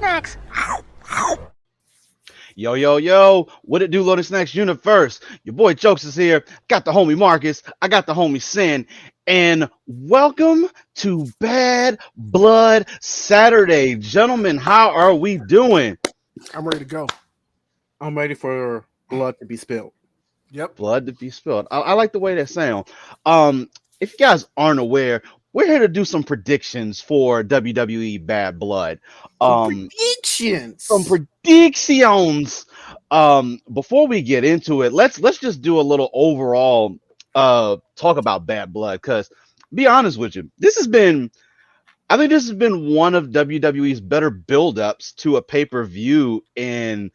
Snacks. Yo, yo, yo, what it do, Loaded Snacks Universe? Your boy Jokes is here. Got the homie Marcus. I got the homie Sin. And welcome to Bad Blood Saturday. Gentlemen, how are we doing? I'm ready to go. I'm ready for blood to be spilled. Yep. Blood to be spilled. I like the way that sound. If you guys aren't aware, we're here to do some predictions for WWE Bad Blood. Predictions. Some predictions. Before we get into it, let's just do a little overall talk about Bad Blood, because be honest with you, I think this has been one of WWE's better build-ups to a pay-per-view in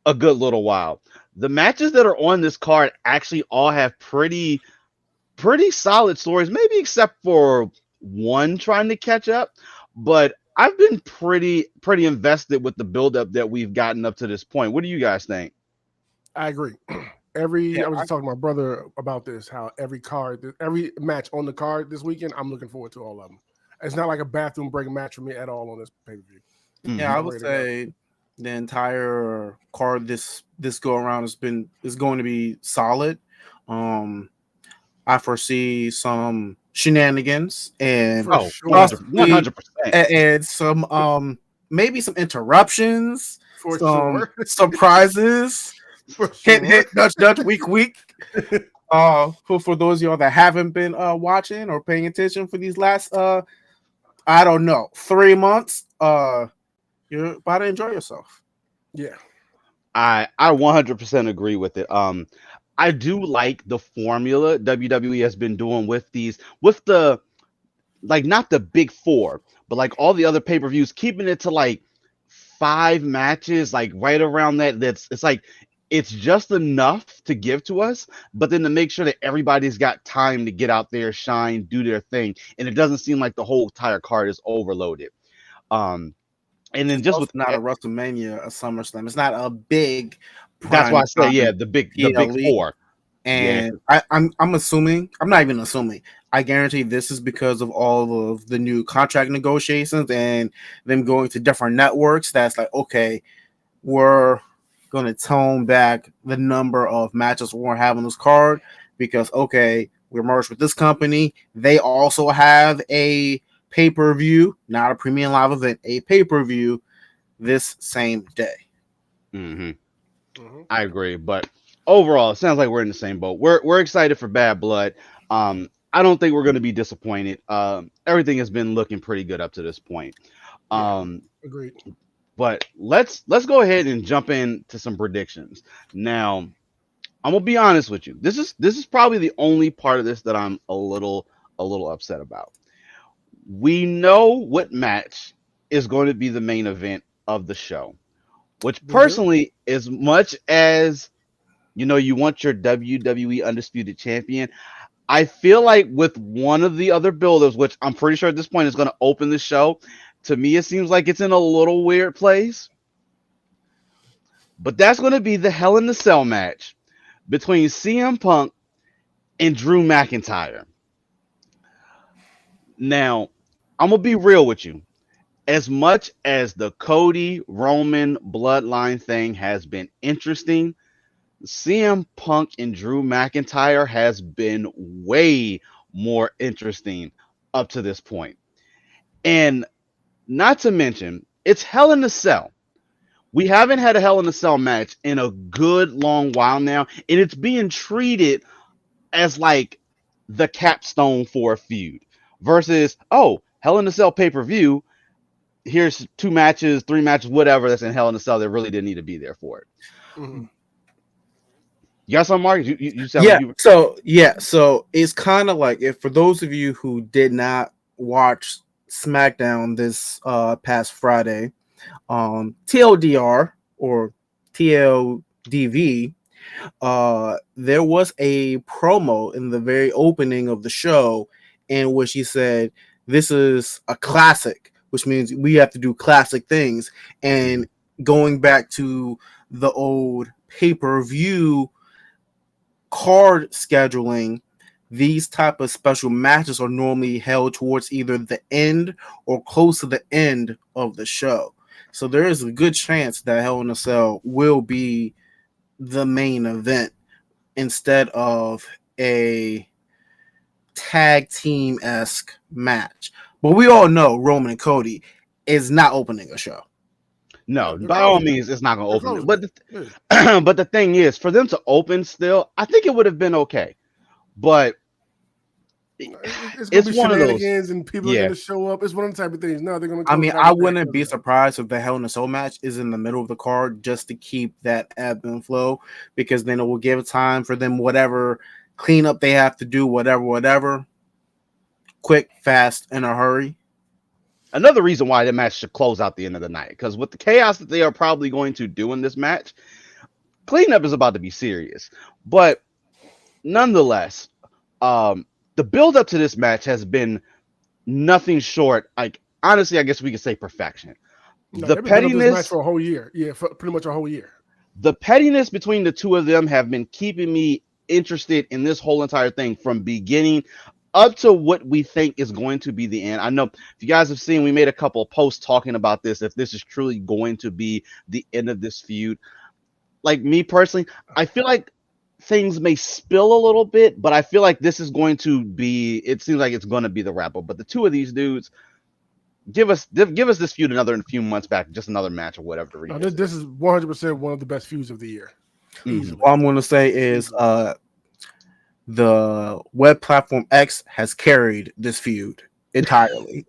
a good little while. The matches that are on this card actually all have pretty solid stories, maybe except for one trying to catch up, but I've been pretty invested with the buildup that we've gotten up to this point. What do you guys think? I agree. I was just talking to my brother about this, how every match on the card this weekend, I'm looking forward to all of them. It's not like a bathroom break match for me at all on this pay-per-view. Mm-hmm. Yeah, I would say the entire card this go around is going to be solid. I foresee some shenanigans and 100%, and some maybe some interruptions, for some sure. surprises. Hit, nudge, week. For those of y'all that haven't been watching or paying attention for these last 3 months, you're about to enjoy yourself. Yeah, I 100% agree with it. I do like the formula WWE has been doing with the like, not the big four, but like all the other pay-per-views, keeping it to like 5 matches, like right around that. It's just enough to give to us, but then to make sure that everybody's got time to get out there, shine, do their thing, and it doesn't seem like the whole entire card is overloaded. And then it's just with not a WrestleMania, a SummerSlam, it's not a big. That's why I say the big four. And yeah. I'm assuming, I'm not even assuming, I guarantee this is because of all of the new contract negotiations and them going to different networks. That's like, okay, we're going to tone back the number of matches we're having on this card because, okay, we're merged with this company. They also have a pay-per-view, not a premium live event, a pay-per-view this same day. Mm-hmm. I agree, but overall, it sounds like we're in the same boat. We're excited for Bad Blood. I don't think we're going to be disappointed. Everything has been looking pretty good up to this point. Agreed. But let's go ahead and jump into some predictions. Now, I'm gonna be honest with you. This is probably the only part of this that I'm a little upset about. We know what match is going to be the main event of the show, which personally, as much as you want your WWE Undisputed Champion, I feel like with one of the other builders, which I'm pretty sure at this point is going to open the show, to me it seems like it's in a little weird place. But that's going to be the Hell in the Cell match between CM Punk and Drew McIntyre. Now, I'm going to be real with you. As much as the Cody Roman bloodline thing has been interesting, CM Punk and Drew McIntyre has been way more interesting up to this point. And not to mention, it's Hell in a Cell. We haven't had a Hell in a Cell match in a good long while now, and it's being treated as like the capstone for a feud versus, Hell in a Cell pay-per-view. Here's 2 matches, 3 matches, whatever that's in Hell in a Cell that really didn't need to be there for it. Mm-hmm. You got something, Mark? You said So it's kind of like, if for those of you who did not watch SmackDown this past Friday, TLDR or TLDV, there was a promo in the very opening of the show in which he said, "This is a classic," which means we have to do classic things. And going back to the old pay-per-view card scheduling, these type of special matches are normally held towards either the end or close to the end of the show. So there is a good chance that Hell in a Cell will be the main event instead of a tag team esque match. But we all know Roman and Cody is not opening a show. No, No, they're by all closing it. means, it's not going to They're open it. closing it. Yeah. But the thing is, for them to open still, I think it would have been okay. But It's gonna it's be one of those. shenanigans and people are Yeah. gonna show up. It's one of the type of things. No, they're gonna I close mean, it out I with that. wouldn't be surprised if the Hell in a Cell match is in the middle of the card just to keep that ebb and flow, because then it will give time for them whatever cleanup they have to do, whatever, quick, fast, in a hurry. Another reason why the match should close out the end of the night, because with the chaos that they are probably going to do in this match, cleanup is about to be serious. But nonetheless, the build up to this match has been nothing short. Like honestly, I guess we could say perfection. No, The they've been building up this match pettiness, for a whole year. Yeah, for pretty much a whole year. the pettiness between the two of them have been keeping me interested in this whole entire thing from beginning up to what we think is going to be the end. I know if you guys have seen, we made a couple of posts talking about this, if this is truly going to be the end of this feud. Like me personally, I feel like things may spill a little bit, but I feel like this is going to be, it seems like it's going to be the wrap up. But the two of these dudes, give us this feud another in a few months back, just another match or whatever to No, revisit. this is 100% one of the best feuds of the year. Easily. All I'm going to say is the web platform X has carried this feud entirely.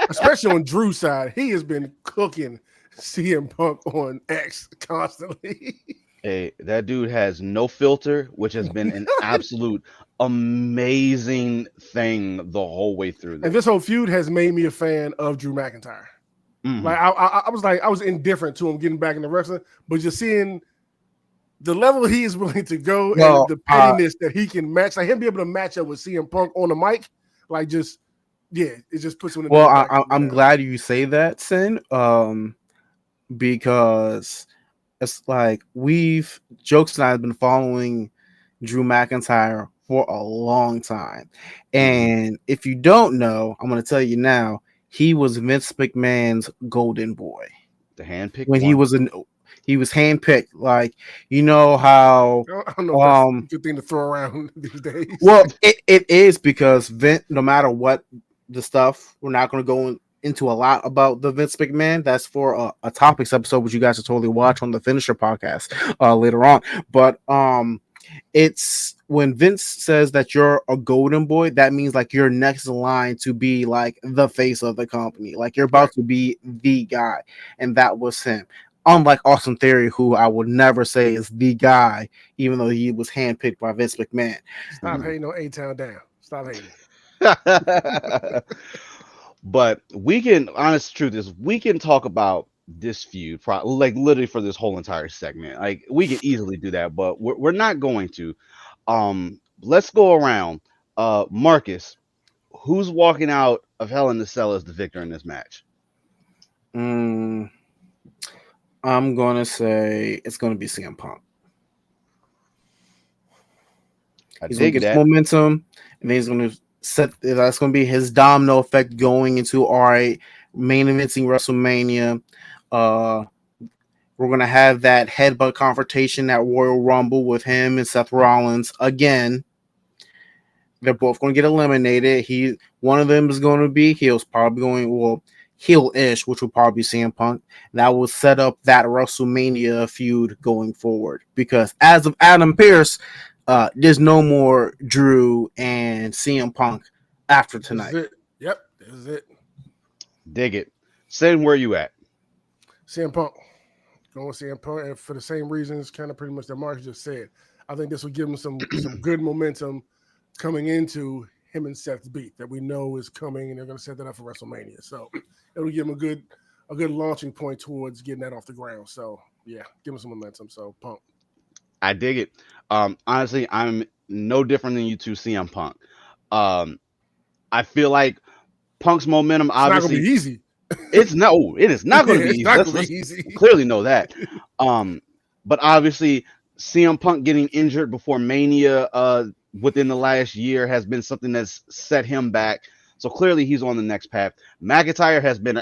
Especially on Drew's side. He has been cooking CM Punk on X constantly. Hey, that dude has no filter, which has been an absolute amazing thing the whole way through. And this whole feud has made me a fan of Drew McIntyre. Mhm. Like I was indifferent to him getting back in the wrestling, but just seeing the level he is willing to go Well, and the pettiness that he can match, like him be able to match up with CM Punk on the mic, like just it just puts him in. Well, I'm glad you say that, Sin, because it's like Jokes and I have been following Drew McIntyre for a long time. And if you don't know, I'm going to tell you now, he was Vince McMahon's golden boy. The handpicked When one. he was handpicked. Like, you know how I don't know if that's a good thing to throw around these days. Well, it is, because Vince, no matter what the stuff, we're not going to go into a lot about the Vince McMahon. That's for a topics episode, which you guys will totally watch on the Finisher podcast later on. But it's when Vince says that you're a golden boy, that means like you're next in line to be like the face of the company, like you're about to be the guy, and that was him. Unlike Austin Theory, who I would never say is the guy, even though he was handpicked by Vince McMahon. Stop hating on A-Town down. Stop hating. But we can, honest truth is, we can talk about this feud, like literally for this whole entire segment. Like we can easily do that, but we're not going to. Let's go around. Marcus, who's walking out of Hell in the Cell as the victor in this match? I'm gonna say it's gonna be CM Punk. He's gonna get momentum, and then he's gonna set. That's gonna be his domino effect going into main eventing WrestleMania. We're gonna have that headbutt confrontation at Royal Rumble with him and Seth Rollins again. They're both gonna get eliminated. One of them is going to be heels, probably going heel-ish, which will probably be CM Punk. That will set up that WrestleMania feud going forward. Because as of Adam Pearce, there's no more Drew and CM Punk after tonight. This is it. Yep, this is it. Dig it. Saying where you at? CM Punk. Going with CM Punk, and for the same reasons, kind of pretty much that Mark just said. I think this will give him some good momentum coming into him and Seth's beat that we know is coming, and they're going to set that up for WrestleMania. So it'll give him a good launching point towards getting that off the ground. So yeah, give him some momentum. So Punk. I dig it. Honestly, I'm no different than you two, CM Punk. I feel like Punk's momentum, obviously, it's not gonna be easy. It is not going to be easy. Let's easy. clearly know that. But obviously, CM Punk getting injured before Mania within the last year has been something that's set him back. So clearly he's on the next path. McIntyre has been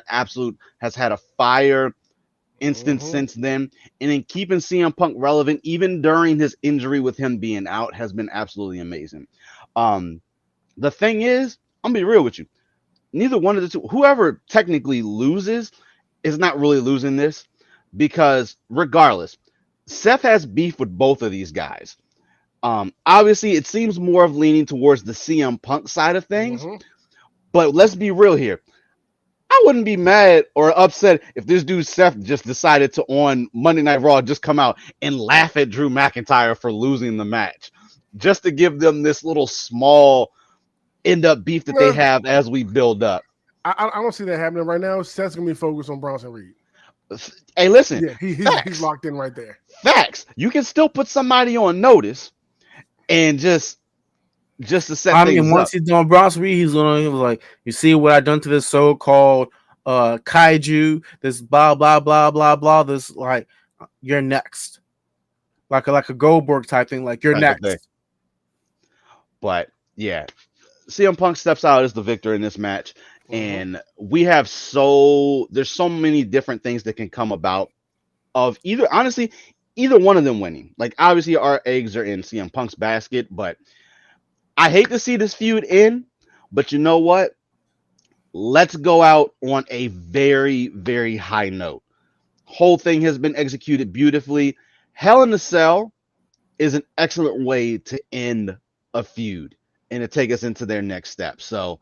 has had a fire instance since then. And then keeping CM Punk relevant even during his injury with him being out has been absolutely amazing. Um, the thing is, I'm gonna be real with you. Neither one of the two, whoever technically loses, is not really losing this because regardless, Seth has beef with both of these guys. Obviously, it seems more of leaning towards the CM Punk side of things, but let's be real here. I wouldn't be mad or upset if this dude Seth just decided to on Monday Night Raw just come out and laugh at Drew McIntyre for losing the match, just to give them this little small end up beef that they have as we build up. I don't see that happening right now. Seth's gonna be focused on Bronson Reed. Hey, listen, Yeah, he's locked in right there. Facts. You can still put somebody on notice and just to set I things mean, up. once he's done Bronson Reed, he's gonna he was like, you see what I done to this so-called kaiju, this blah blah blah blah blah. This like you're next, like a Goldberg type thing. Like you're Type of thing. next. But yeah, CM Punk steps out as the victor in this match, and we have there's so many different things that can come about of either one of them winning. Like obviously our eggs are in CM Punk's basket, but I hate to see this feud end. But you know what? Let's go out on a very, very high note. Whole thing has been executed beautifully. Hell in a Cell is an excellent way to end a feud and to take us into their next step. So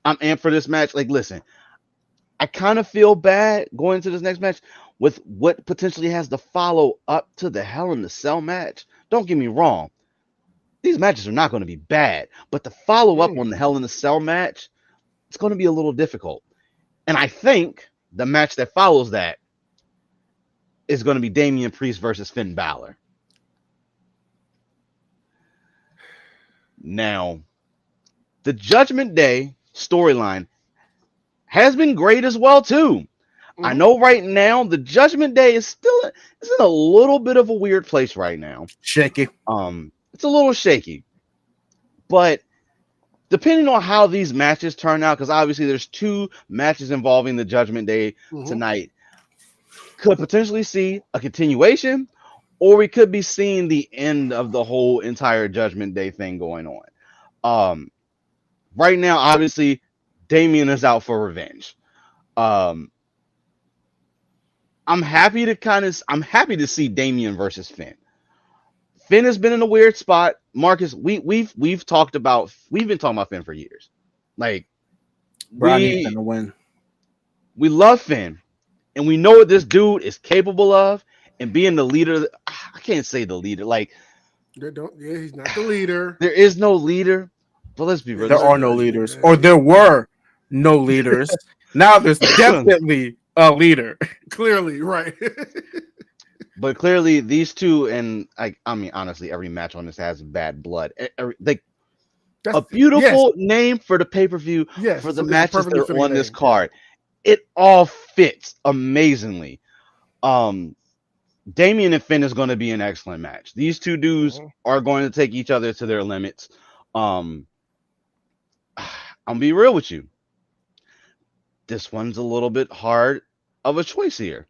I'm amped for this match. Like, listen, I kind of feel bad going into this next match with what potentially has to follow up to the Hell in a Cell match. Don't get me wrong. These matches are not going to be bad, but the follow up on the Hell in a Cell match, it's going to be a little difficult. And I think the match that follows that is going to be Damian Priest versus Finn Balor. Now, the Judgment Day storyline has been great as well too. I know right now the Judgment Day is in a little bit of a weird place right now. Shaky. It's a little shaky, but depending on how these matches turn out, because obviously there's 2 matches involving the Judgment Day tonight, could potentially see a continuation, or we could be seeing the end of the whole entire Judgment Day thing going on. Right now, obviously, Damian is out for revenge. I'm happy to see Damian versus Finn. Finn has been in a weird spot. Marcus, we've been talking about Finn for years. Like I need Finn to win. We love Finn, and we know what this dude is capable of, and being the leader. I can't say the leader. Like he's not the leader. There is no leader. But let's be real. There are no leaders, or there were no leaders. Now there's definitely a leader. Clearly, right. But clearly, these two, and I mean, honestly, every match on this has bad blood. Like a beautiful name for the pay-per-view for the matches that are on this card. It all fits amazingly. Damian and Finn is going to be an excellent match. These two dudes are going to take each other to their limits. I'm gonna be real with you. This one's a little bit hard of a choice here.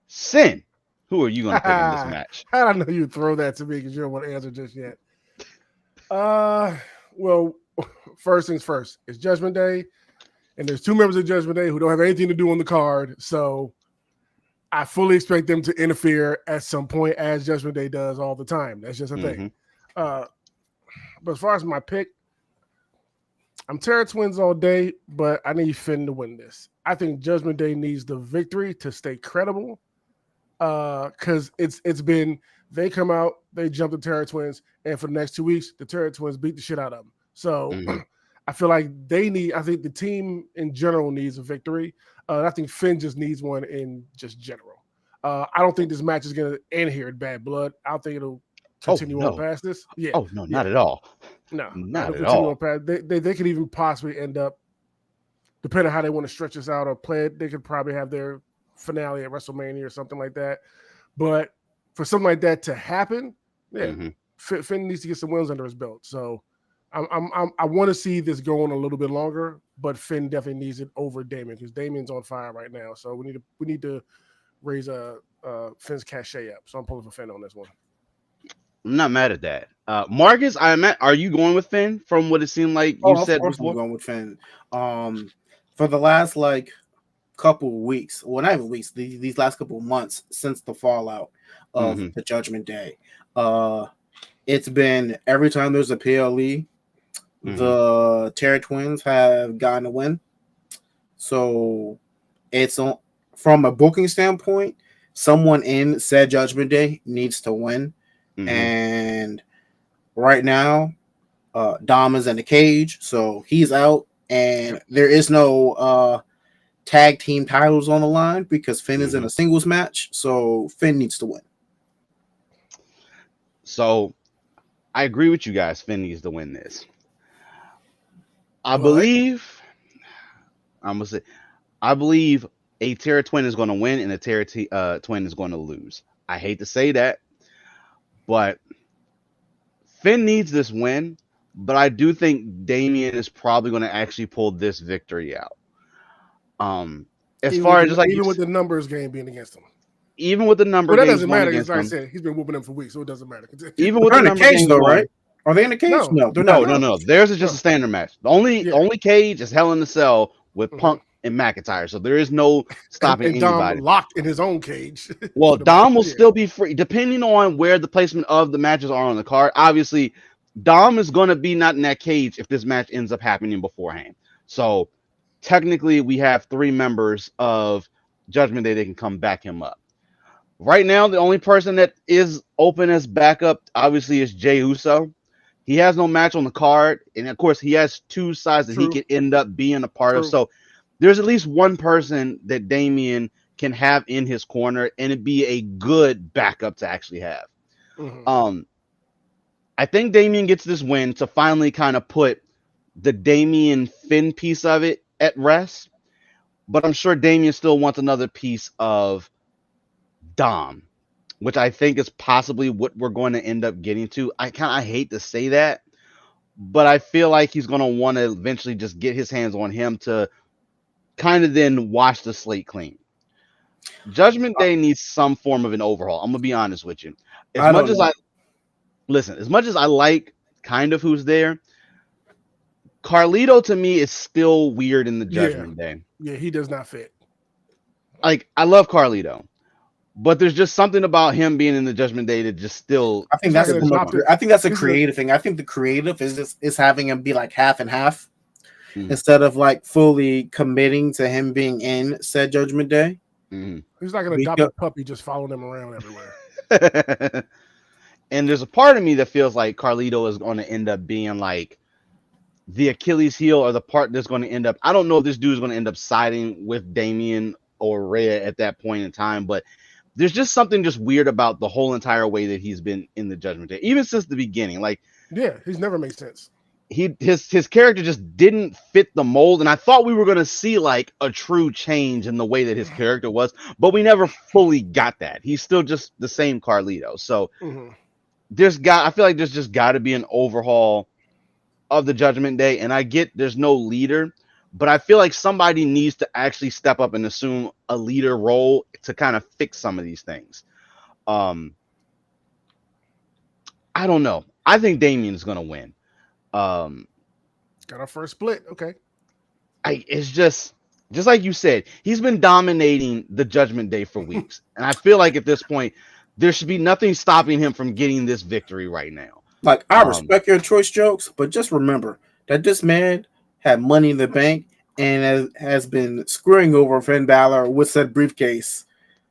Sin. Who are you going to pick in this match? I don't know you'd throw that to me because you don't want to answer just yet. Well, first things first. It's Judgment Day, and there's 2 members of Judgment Day who don't have anything to do on the card. So I fully expect them to interfere at some point, as Judgment Day does all the time. That's just a thing. But as far as my pick, I'm Terror Twins all day, but I need Finn to win this. I think Judgment Day needs the victory to stay credible. Because it's been, they come out, they jump the Terror Twins, and for the next 2 weeks, the Terror Twins beat the shit out of them. So I feel like I think the team in general needs a victory. I think Finn just needs one in just general. I don't think this match is going to end here in bad blood. I don't think it'll continue on past this. Yeah. Oh, no, not at all. No, not at all. They could even possibly end up, depending on how they want to stretch this out or play it, they could probably have their finale at WrestleMania or something like that. But for something like that to happen, Finn needs to get some wins under his belt. So I want to see this go on a little bit longer, but Finn definitely needs it over Damian because Damian's on fire right now. So we need to raise Finn's cachet up. So I'm pulling for Finn on this one. I'm not mad at that. Marcus, are you going with Finn from what it seemed like you Oh, of said course I'm before? going with Finn. For the last like couple of weeks, well, not even weeks, these last couple of months since the fallout of Hmm. the Judgment Day, uh, it's been every time there's a PLE, Hmm. the Terror Twins have gotten a win. So it's on from a booking standpoint, someone in said Judgment Day needs to win, Hmm. and right now, Dom is in the cage, so he's out, and Yep. there is no tag team titles on the line because Finn is in Hmm. a singles match, so Finn needs to win. So I agree with you guys. Finn needs to win this. I But believe I'm gonna say I believe a Terra Twin is going to win and a Twin is going to lose. I hate to say that, but Finn needs this win. But I do think Damien is probably going to actually pull this victory out. Um, as far as just like you, even with the numbers game being against him. even with the number Well, that games doesn't going matter because, against like I him, said, he's been whooping them for weeks, so it doesn't matter. Continue. even with They're the in the number cage games though, right? going, Are they in the cage? No, No, they're not. no, no, no, no. Theirs is just a no. standard match. The only Yeah. only cage is Hell in the Cell with Hmm. Punk and McIntyre, so there is no stopping And Dom anybody. locked in his own cage Well, for the match. Dom will Yeah. still be free depending on where the placement of the matches are on the card. Obviously, Dom is going to be not in that cage if this match ends up happening beforehand. So technically, we have three members of Judgment Day that can come back him up. Right now, the only person that is open as backup, obviously, is Jey Uso. He has no match on the card, and of course, he has two sides that he True. could end up being a part of. True. So there's at least one person that Damien can have in his corner, and it'd be a good backup to actually have. Hmm. Um, I think Damien gets this win to finally kind of put the Damien Finn piece of it at rest, but I'm sure Damien still wants another piece of Dom, which I think is possibly what we're going to end up getting to. I hate to say that, but I feel like he's going to want to eventually just get his hands on him to kind of then wash the slate clean. Judgment Day needs some form of an overhaul. I'm gonna be honest with you. As I much don't as know. I listen, as much as I like kind of who's there, Carlito to me is still weird in the Yeah. Judgment Day. Yeah. He does not fit. Like I love Carlito, but there's just something about him being in the Judgment Day that just still I think He's not that's going to triggers from a, for adopt me. it. I think that's a He's gonna. creative thing. I think the creative is is having him be like half and half Mhm, instead of like fully committing to him being in said Judgment Day. mhm. He's like an Because adopted puppy, just following them around everywhere. And there's a part of me that feels like Carlito is going to end up being like the Achilles heel or the part that's going to end up. I don't know if this dude is going to end up siding with Damien or Rhea at that point in time, but there's just something just weird about the whole entire way that he's been in the Judgment Day, even since the beginning. Like Yeah. He's never made sense. his character just didn't fit the mold, and I thought we were going to see like a true change in the way that his character was, but we never fully got that. He's still just the same Carlito. So Hmm. I feel like there's just got to be an overhaul of the Judgment Day, and I get there's no leader, but I feel like somebody needs to actually step up and assume a leader role to kind of fix some of these things. Um, I don't know. I think Damien's gonna win. Um, Got our first split. Okay. it's just like you said, he's been dominating the Judgment Day for weeks, and I feel like at this point there should be nothing stopping him from getting this victory right now. like I Um, respect your choice jokes, but just remember that this man had money in the bank and has been screwing over Finn Balor with said briefcase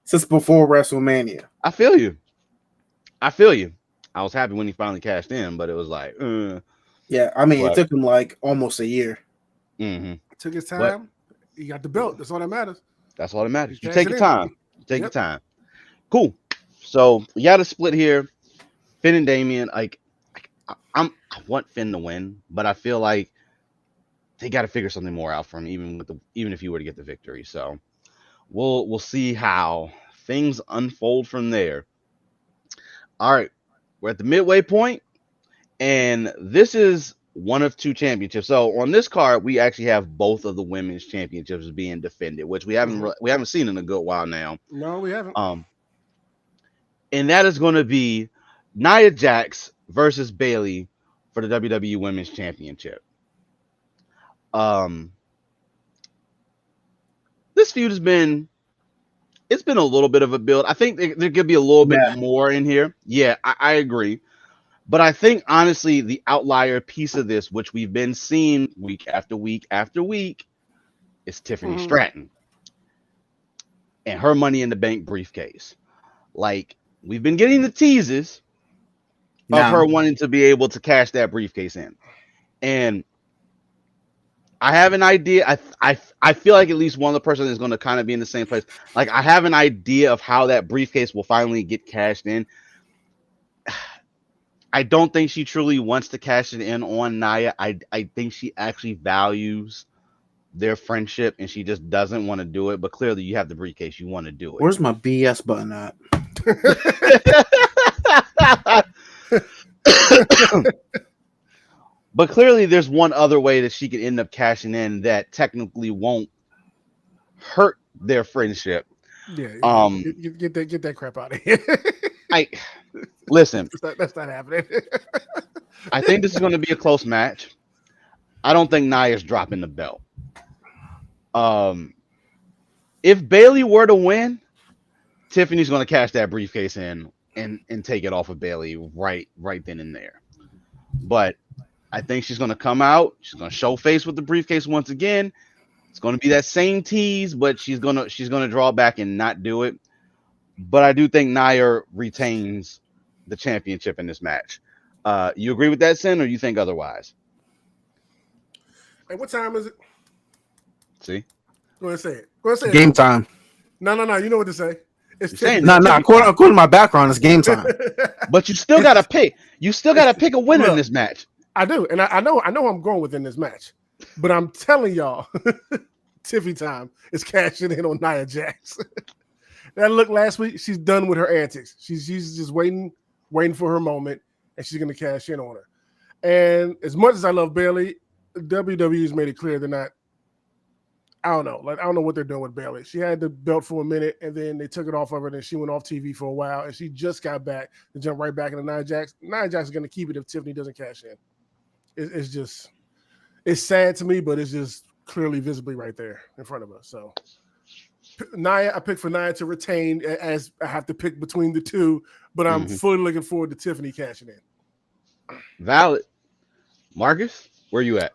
since before WrestleMania. I feel you. I feel you. I was happy when he finally cashed in, but it was like, Yeah, I mean it but took him like almost a year. hmm Took his but time. He got the belt. That's all that matters. that's all that matters. He You cashed take it your in. time. You take your Yep. time. Cool. So we got a split here. Finn and Damien. I want Finn to win, but I feel like they got to figure something more out for him, even if he were to get the victory. So we'll see how things unfold from there. All right, we're at the midway point, and this is one of two championships. So on this card, we actually have both of the women's championships being defended, which we haven't seen in a good while now. No, we haven't. And that is going to be Nia Jax versus Bayley for the WWE Women's Championship. This feud has been a little bit of a build. I think there could be a little bit more in here. Yeah, I agree. But I think honestly, the outlier piece of this, which we've been seeing week after week after week, is Tiffany Stratton and her Money in the Bank briefcase. Like, we've been getting the teases of her wanting to be able to cash that briefcase in. And I have an idea. I feel like at least one of the person is going to kind of be in the same place. Like, I have an idea of how that briefcase will finally get cashed in. I don't think she truly wants to cash it in on Nia. I think she actually values their friendship and she just doesn't want to do it. But clearly, you have the briefcase. You want to do it. Where's my BS button at? But clearly, there's one other way that she could end up cashing in that technically won't hurt their friendship. Yeah, get that crap out of here. Listen. That's not happening. I think this is going to be a close match. I don't think Nia's dropping the belt. If Bayley were to win, Tiffany's going to cash that briefcase in and take it off of Bayley right then and there. But I think she's going to come out. She's going to show face with the briefcase once again. It's going to be that same tease, but she's going to draw back and not do it. But I do think Nia retains the championship in this match. You agree with that, Sin, or you think otherwise? Hey, what time is it? See? Go ahead and say it. Go ahead and say Game it. time. No. You know what to say. It's No. According to my background, it's game time. But you still got to pick. You still got to pick a winner in this match. I do, and I know I'm going within this match. But I'm telling y'all, Tiffy time is cashing in on Nia Jax. That look last week, she's done with her antics. She's just waiting for her moment, and she's going to cash in on her. And as much as I love Bayley, WWE's made it clear they're not. I don't know. Like, I don't know what they're doing with Bayley. She had the belt for a minute, and then they took it off of her, and then she went off TV for a while, and she just got back to jump right back into Nia Jax. Nia Jax is going to keep it if Tiffany doesn't cash in. It's just, it's sad to me, but it's just clearly visibly right there in front of us. So Nia, I picked for Nia to retain, as I have to pick between the two, but I'm fully looking forward to Tiffany cashing in. Valid. Marcus, where you at?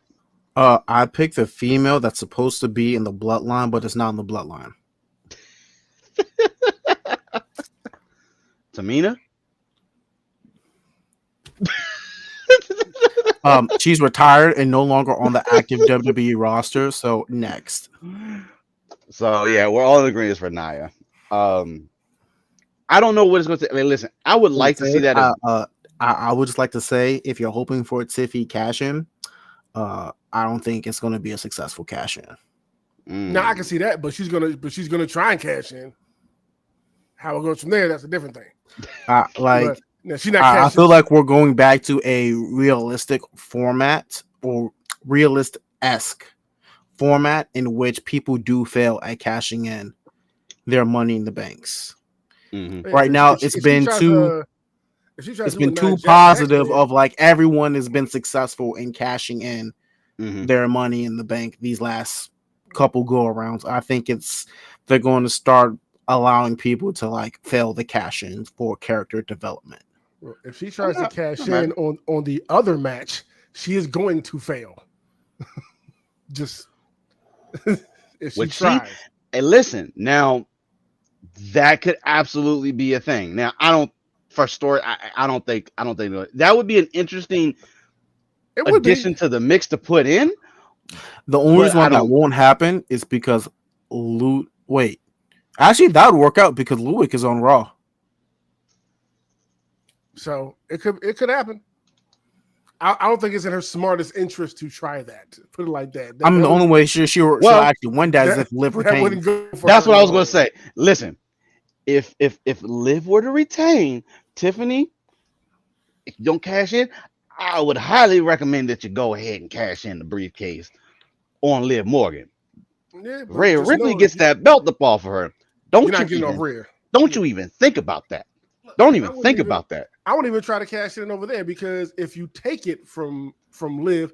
I picked the female that's supposed to be in the bloodline, but it's not in the bloodline. Tamina? She's retired and no longer on the active WWE roster. So next. So yeah, we're all in agreement for Nia. I don't know what it's going to. I mean, listen, I would like to see that. I would just like to say, if you're hoping for a Tiffy cash in, I don't think it's going to be a successful cash in. Now I can see that, but she's gonna try and cash in. How it goes from there, that's a different thing. She's not. I feel like we're going back to a realistic format or realist-esque format in which people do fail at cashing in their Money in the Banks. Right now, it's been too positive of like everyone has been successful in cashing in their Money in the Bank these last couple go arounds. I think they're going to start allowing people to like fail the cash in for character development. If she tries to cash in on the other match, she is going to fail. Just if she tries. Hey, listen, now that could absolutely be a thing. Now, I don't think that would be an interesting addition to the mix to put in. The only reason why that won't happen is because actually that would work out because Ludwig is on Raw. So it could happen. I don't think it's in her smartest interest to try that. Put it like that. The only way she'll actually win that is if Liv retains. That's what I was going to say. Listen, if Liv were to retain, Tiffany, if you don't cash in, I would highly recommend that you go ahead and cash in the briefcase on Liv Morgan. Yeah, but Rhea just Ripley know gets that belt up off of her. you're Don't not you getting off even Rhea. don't Yeah. you even think about that. Don't And even think about that. I wouldn't even try to cash it in over there because if you take it from Liv,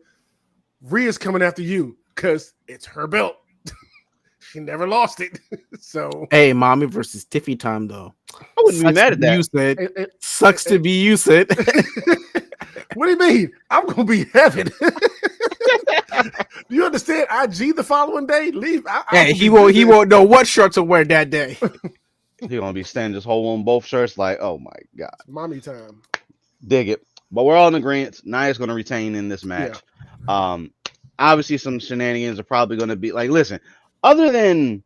Rhea's coming after you because it's her belt. She never lost it. So Hey, mommy versus Tiffy time though. I wouldn't be Sucks mad to at be you, that. said. it- Sucks to be you, said. what do you mean? I'm gonna be heaven. Do you understand? IG the following day, leave. Hey, he won't know what shirt to wear that day. He's gonna be standing just holding both shirts like, oh my god. It's mommy time. Dig it. But we're all in agreement. Nia's gonna retain in this match. Um obviously some shenanigans are probably gonna be like, listen, other than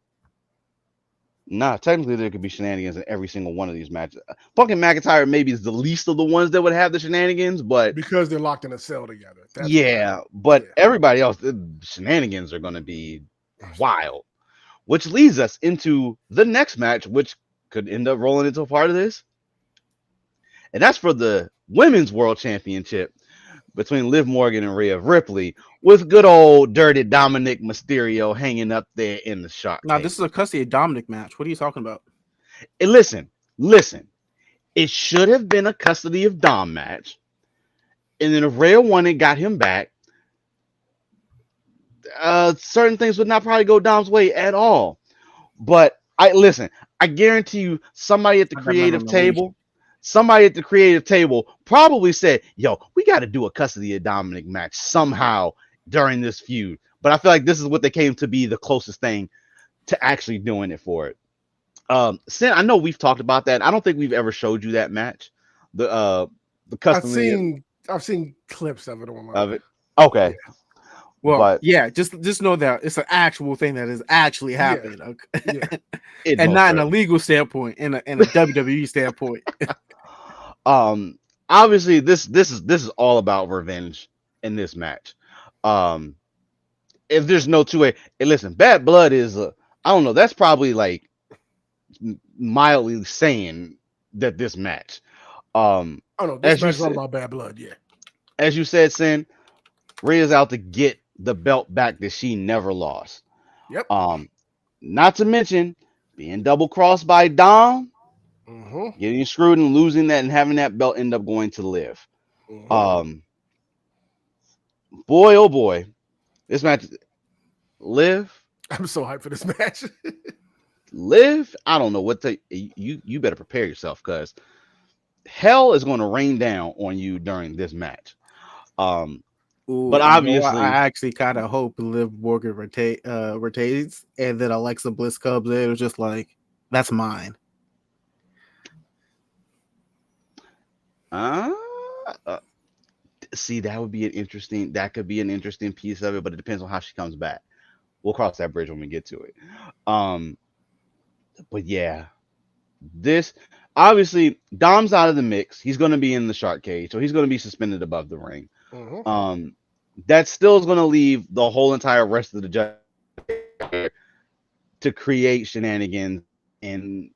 technically there could be shenanigans in every single one of these matches. Punk and McIntyre maybe is the least of the ones that would have the shenanigans, but Because they're locked in a cell together. That's yeah, why. but Yeah. everybody else, the shenanigans are gonna be wild. Which leads us into the next match, which could end up rolling into a part of this. And that's for the Women's World Championship between Liv Morgan and Rhea Ripley, with good old dirty Dominic Mysterio hanging up there in the shark Now, cage. this is a custody Dominic match. What are you talking about? And listen. It should have been a custody of Dom match. And then if Rhea won and got him back, certain things would not probably go Dom's way at all. But I guarantee you, somebody at the I got nothing creative on the leash. table probably said, "Yo, we got to do a custody of Dominic match somehow during this feud." But I feel like this is what they came to be the closest thing to actually doing it for it. Sin, I know we've talked about that. I don't think we've ever showed you that match. The custody I've seen clips of it online. of it. Okay, Well, but yeah, just know that it's an actual thing that is actually happening, okay? Yeah. it And most not in a certainly- legal standpoint, in a WWE standpoint. Obviously this is all about revenge in this match. If there's no two way, and listen, Bad Blood is I don't know, that's probably like mildly saying that this match. Oh no, this As you match is all said, about bad blood. Yeah. as you said, Sin, Rhea's out to get the belt back that she never lost. Yep. Not to mention being double crossed by Dom, Mm-hmm. getting screwed and losing that and having that belt end up going to Liv. Mm-hmm. Boy, oh boy, this match, Liv, I'm so hyped for this match. I don't know what to you better prepare yourself because hell is going to rain down on you during this match. Ooh, But obviously, I actually kind of hope Liv Morgan retains, and then Alexa Bliss comes in. It's just like, that's mine. see that would be that could be an interesting piece of it, but it depends on how she comes back. We'll cross that bridge when we get to it. But yeah, this obviously Dom's out of the mix. He's going to be in the shark cage, so he's going to be suspended above the ring. Mm-hmm. That still is going to leave the whole entire rest of the judge to create shenanigans. And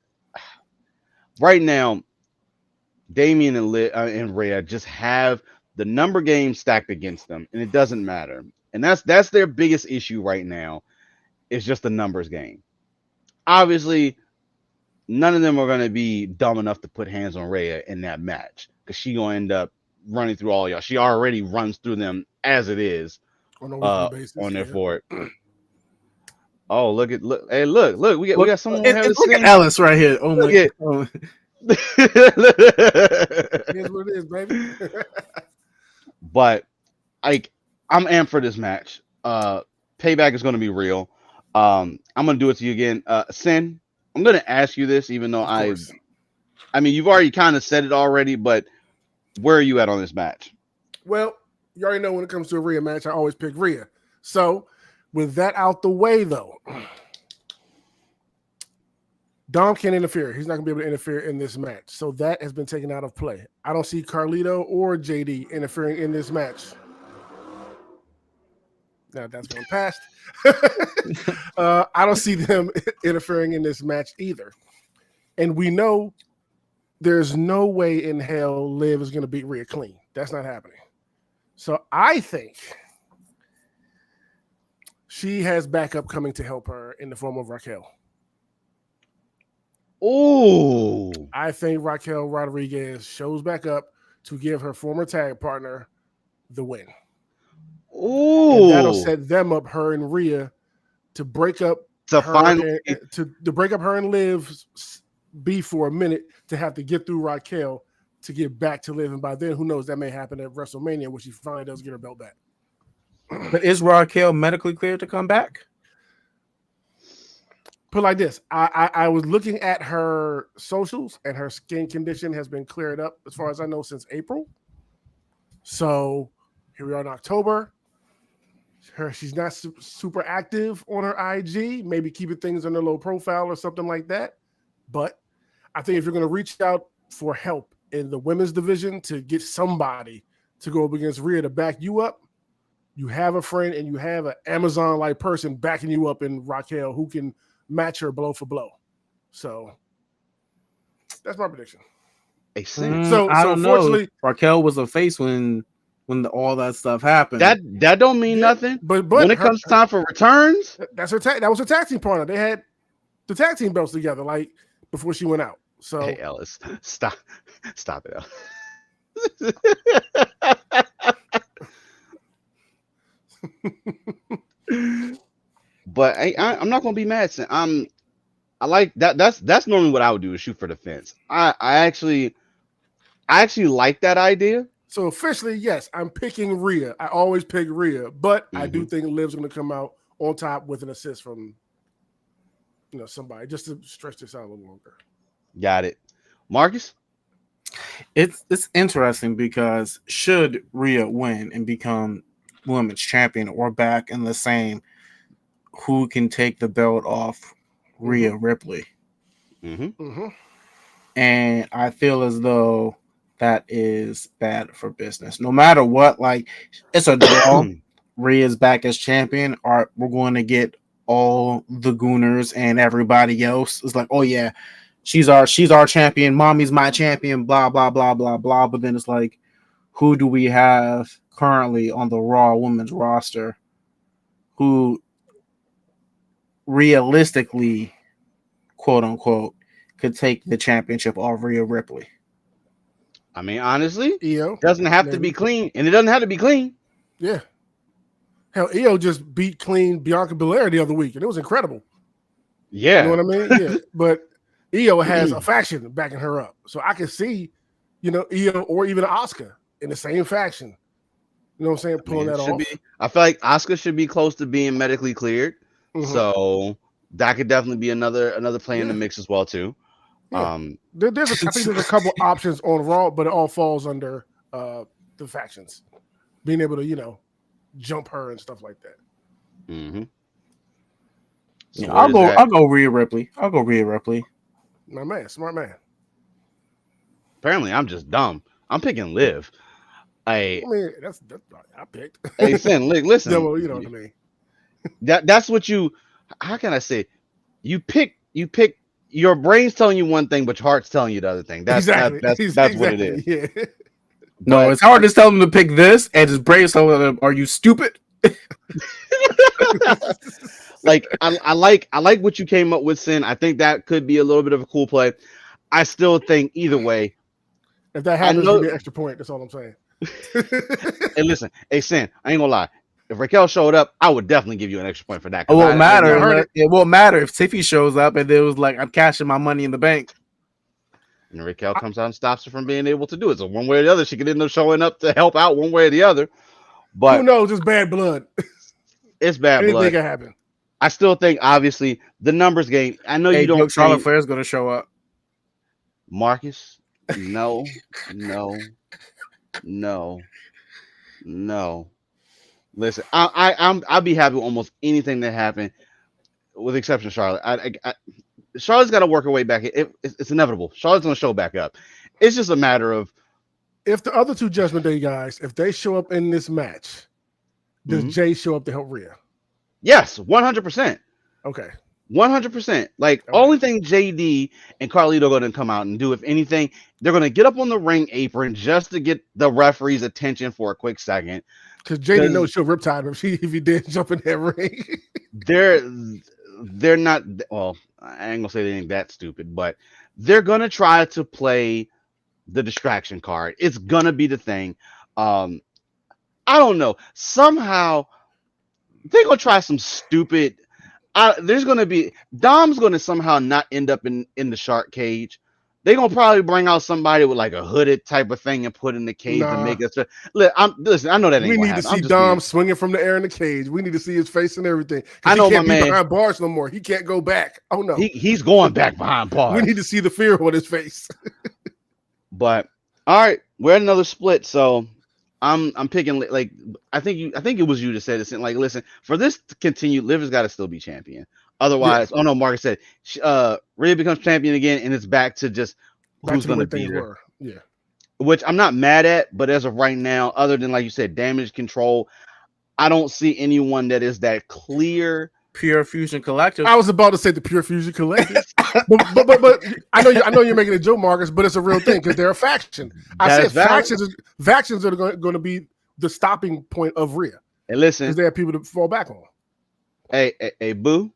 right now, Damien and Rhea just have the number game stacked against them, and it doesn't matter. And that's their biggest issue right now. It's just the numbers game. Obviously, none of them are going to be dumb enough to put hands on Rhea in that match because she going to end up running through all y'all. She already runs through them as it is On a weekly basis. on there Yeah. for it. Oh, look! Hey, look! We got someone Look at Alice right here. Oh Look my! at- Oh. Here's what it is, baby. But like, I'm amped for this match. Payback is going to be real. I'm going to do it to you again. Sin, I'm going to ask you this, even though I mean, you've already kind of said it already, but where are you at on this match? Well, you already know when it comes to a Rhea match, I always pick Rhea. So, with that out the way, though, Dom can't interfere. He's not going to be able to interfere in this match. So, that has been taken out of play. I don't see Carlito or JD interfering in this match. Now, that's one past. I don't see them interfering in this match either. And we know there's no way in hell Liv is going to beat Rhea clean. That's not happening. So I think she has backup coming to help her in the form of Raquel. Ooh. I think Raquel Rodriguez shows back up to give her former tag partner the win. And that'll Ooh. set them up, her and Rhea, to break up To her finally, and to break up her and Liv B for a minute to have to get through Raquel to get back to Liv. And by then, who knows, that may happen at WrestleMania when she finally does get her belt back. But is Raquel medically cleared to come back? Put it like this. I was looking at her socials, and her skin condition has been cleared up, as far as I know, since April. So here we are in October. She's not super active on her IG, maybe keeping things on a low profile or something like that. But I think if you're going to reach out for help in the women's division to get somebody to go up against Rhea to back you up, you have a friend and you have an Amazon-like person backing you up in Raquel who can match her blow for blow. So that's my prediction. makes sense. So I don't know. unfortunately, Raquel was a face when all that stuff happened. That don't mean nothing. But when it comes time for returns, that's her that was her tag team partner. They had the tag team belts together, like before she went out. So hey Ellis, stop it, Ellis. But I'm not gonna be mad. I like that. That's normally what I would do, is shoot for the fence. I actually like that idea. So officially, yes, I'm picking Rhea. I always pick Rhea, but I do think Liv's going to come out on top with an assist from, somebody, just to stretch this out a little longer. Got it, Marcus. It's interesting because should Rhea win and become women's champion or back in the same, who can take the belt off Rhea Ripley? And I feel as though that is bad for business. No matter what, like, it's a draw. Rhea's back as champion. We're going to get all the Gooners and everybody else. It's like, oh yeah, she's our champion. Mommy's my champion. Blah blah blah blah blah. But then it's like, who do we have currently on the Raw women's roster who realistically, quote unquote, could take the championship off Rhea Ripley? I mean, honestly, Io doesn't have to be clean, and it doesn't have to be clean. Yeah. Hell, Io just beat clean Bianca Belair the other week, and it was incredible. Yeah. You know what I mean? Yeah. But Io has a faction backing her up. So I can see, Io or even Asuka in the same faction. You know what I'm saying? Pulling that off. I feel like Asuka should be close to being medically cleared. So that could definitely be another play in the mix as well, too. Yeah. I think there's a couple options on Raw, but it all falls under the factions being able to, jump her and stuff like that. So I'll go Rhea Ripley. My man, smart man. Apparently, I'm just dumb. I'm picking Liv. I mean, that's I picked. Hey, Finn, listen. You know what I mean. That's what you. How can I say? You pick. Your brain's telling you one thing, but your heart's telling you the other thing. That's exactly. That's what it is. Yeah. No, it's hard to tell them to pick this, and his brain's telling them, "Are you stupid?" Like I like what you came up with, Sin. I think that could be a little bit of a cool play. I still think either way. If that happens, it'll be an extra point. That's all I'm saying. And listen, hey Sin, I ain't gonna lie. If Raquel showed up, I would definitely give you an extra point for that. It won't matter if Tiffy shows up and it was like, I'm cashing my money in the bank. And Raquel comes out and stops her from being able to do it. So one way or the other, she could end up showing up to help out one way or the other. But who knows? It's bad blood. It's bad blood. Anything can happen. I still think, obviously, the numbers game. I know you don't. Charlotte Flair's going to show up. Marcus, no. Listen, I'll be happy with almost anything that happened, with the exception of Charlotte. Charlotte's got to work her way back. It's inevitable. Charlotte's going to show back up. It's just a matter of, if the other two Judgment Day guys, if they show up in this match, does Jay show up to help Rhea? Yes, 100%. Okay. 100%. Like, Okay. only thing JD and Carlito are going to come out and do, if anything, they're going to get up on the ring apron just to get the referee's attention for a quick second. Because JD knows she'll riptide him if he did jump in that ring. they're they're not, well, I ain't gonna say they ain't that stupid, but they're gonna try to play the distraction card. It's gonna be the thing. Um, I don't know. Somehow they're gonna try some stupid. There's gonna be Dom's gonna somehow not end up in the shark cage. They're gonna probably bring out somebody with like a hooded type of thing and put in the cage to Nah. make us. Listen, I know that ain't We gonna need to happen. see Dom swinging from the air in the cage. We need to see his face and everything. I know he can't my be man. behind bars no more. He can't go back. Oh no, He's going back behind bars. we need to see the fear on his face. But all right, we're at another split, so I'm picking, like, I think it was you that said this. Like, listen, for this to continue, Liv has got to still be champion. Otherwise, oh no, Marcus said Rhea becomes champion again, and it's back to just who's going to beat her. Yeah, Which I'm not mad at, but as of right now, other than like you said, damage control, I don't see anyone that is that clear. Pure Fusion Collective. I was about to say the Pure Fusion Collective, but I know you're making a joke, Marcus, but it's a real thing because they're a faction. I said factions are going to be the stopping point of Rhea. And listen, because they have people to fall back on. Hey, Boo,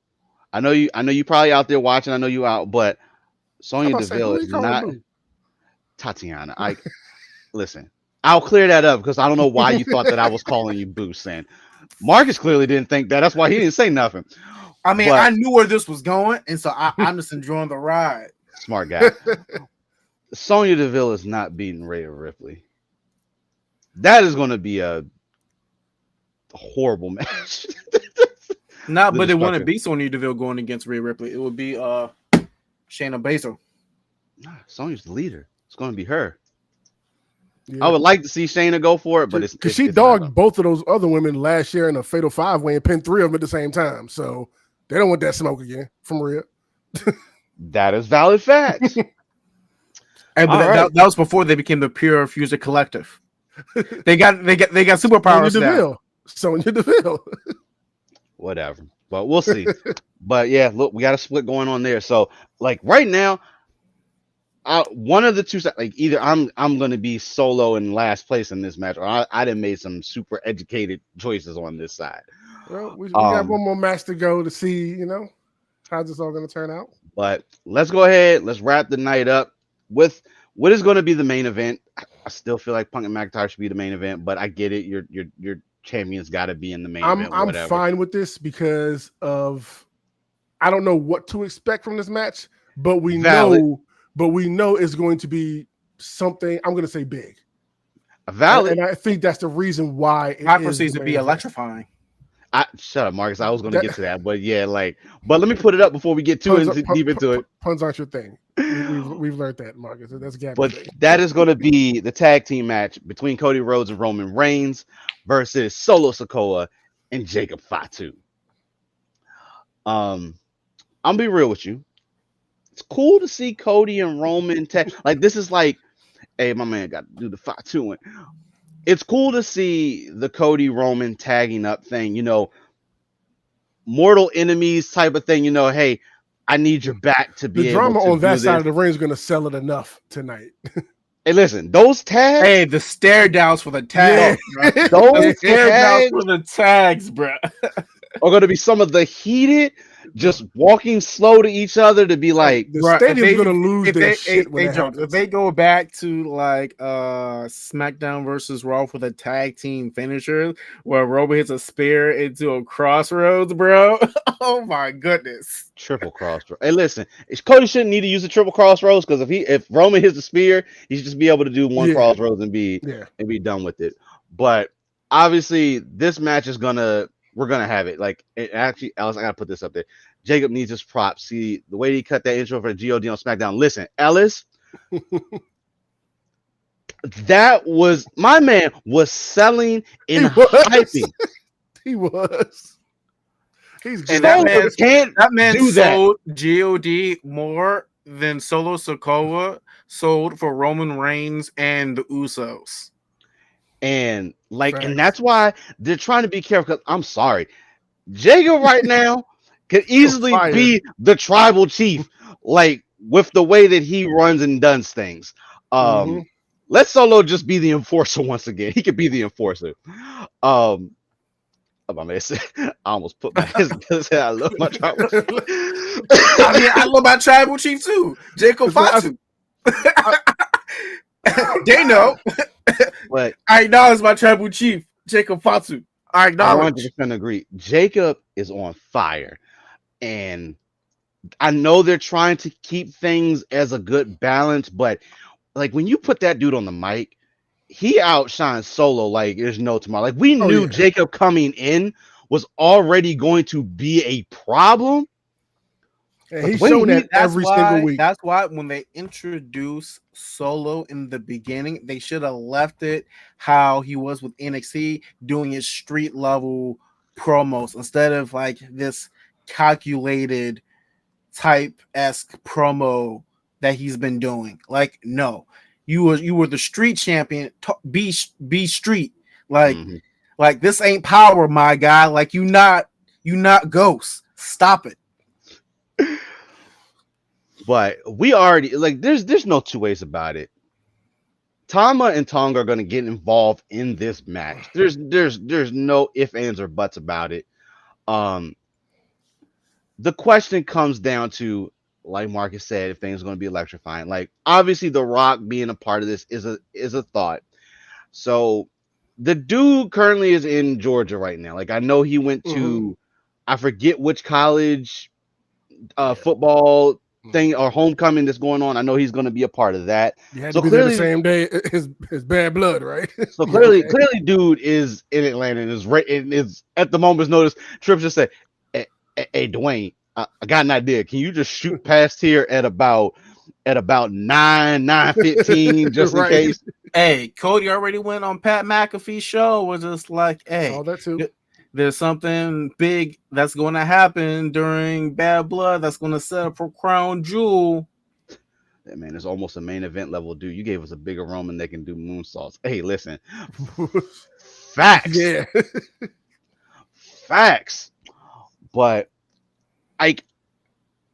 I know you probably out there watching. I know you out, but Sonya Deville is not Tatiana. Listen, I'll clear that up because I don't know why you thought that I was calling you Boo, Sin. Marcus clearly didn't think that. That's why he didn't say nothing. I mean, I knew where this was going, and so I'm just enjoying the ride. Smart guy. Sonya Deville is not beating Rhea Ripley. That is going to be a horrible match. But it wouldn't be Sonya Deville going against Rhea Ripley. It would be Shayna Baszler. Nah, Sonya's the leader. It's going to be her. Yeah. I would like to see Shayna go for it, but it's because she dogged both of those other women last year in a fatal 5-way and pinned 3 of them at the same time. So they don't want that smoke again from Rhea. That is valid facts. That was before they became the Pure Fusion Collective. They got superpowers now. Sonya Deville. Whatever, but we'll see. But yeah, look, we got a split going on there. So like right now, one of the two, like either I'm going to be solo in last place in this match, or I done made some super educated choices on this side. Well, we got one more match to go to see, how's this all going to turn out. But let's go ahead. Let's wrap the night up with what is going to be the main event. I still feel like Punk and McIntyre should be the main event, but I get it. Your champions got to be in the main event. I'm fine with this because of I don't know what to expect from this match, but we know it's going to be something. I'm going to say big. Valid, and I think that's the reason why I perceive to be electrifying. Shut up, Marcus. I was going to get to that, but yeah, but let me put it up before we get deep into it. Puns aren't your thing. We've learned that, Marcus. That's Gabby's But thing. That is going to be the tag team match between Cody Rhodes and Roman Reigns versus Solo Sikoa and Jacob Fatu. I'll be real with you. It's cool to see Cody and Roman tag. Like, this is like, hey, my man got to do the Fatu. It's cool to see the Cody Roman tagging up thing, mortal enemies type of thing. Hey, I need your back to be the able drama to on that do side this. of the ring is going to sell it enough tonight. Hey, listen, those tags. Hey, the stare downs for the tags. Yeah. Those stare tags downs for the tags, bro. are going to be some of the heated, just walking slow to each other to be like, the stadium's going to lose their shit when if they go back to like SmackDown versus Raw for the tag team finisher where Roman hits a spear into a crossroads, bro. Oh my goodness. triple crossroads. Hey, listen, Cody shouldn't need to use the triple crossroads because if Roman hits the spear, he should just be able to do one crossroads and be done with it. But obviously, this match is we're gonna have it. Like, actually, Ellis, I gotta put this up there. Jacob needs his props. See the way he cut that intro for God on SmackDown. Listen, Ellis, that was my man was selling and hyping. He was. He's and that man sold God more than Solo Sikoa sold for Roman Reigns and the Usos. And and that's why they're trying to be careful. Because I'm sorry, Jacob right now could easily Fire. be the tribal chief, like with the way that he runs and does things. Mhm. Let Solo just be the enforcer once again. He could be the enforcer. Um, oh, my man said, I almost put my hands together and said, I love my tribal chief. I mean, I love my tribal chief too, Jacob Fatu. They know. But I acknowledge my tribal chief, Jacob Fatu. I acknowledge. 100% agree. Jacob is on fire. And I know they're trying to keep things as a good balance, but like when you put that dude on the mic, he outshines Solo like there's no tomorrow. Like we Oh, knew yeah. Jacob coming in was already going to be a problem. And But he's the way shown he, that every single week. That's why when they introduce Solo in the beginning, they should have left it how he was with NXT, doing his street level promos instead of like this calculated type esque promo that he's been doing. Like, no, you were the street champion. Be street. Like, Mhm. like this ain't power, my guy. Like you not Ghost. Stop it. But we already like there's no two ways about it. Tama and Tonga are going to get involved in this match. There's no ifs, ands, or buts about it. Um, the question comes down to, like Marcus said, if things are going to be electrifying. Like obviously, The Rock being a part of this is a thought. So the dude currently is in Georgia right now. Like I know he went to, I forget which college, football thing or homecoming that's going on. I know he's going to be a part of that. You had So to be there the clearly, same day. His bad blood, right? so Yeah, clearly, okay. clearly, dude is in Atlanta and is at the moment's notice. Tripp just said, "Hey, Dwayne, I got an idea. Can you just shoot past here at about 9:15 just in Right. case?" Hey, Cody already went on Pat McAfee's show. Was just like, hey, Saw that too. there's something big that's going to happen during Bad Blood that's going to set up for Crown Jewel. That man is almost a main event level dude. You gave us a bigger Roman that can do moonsaults. Hey, listen, facts, Yeah. facts. But like,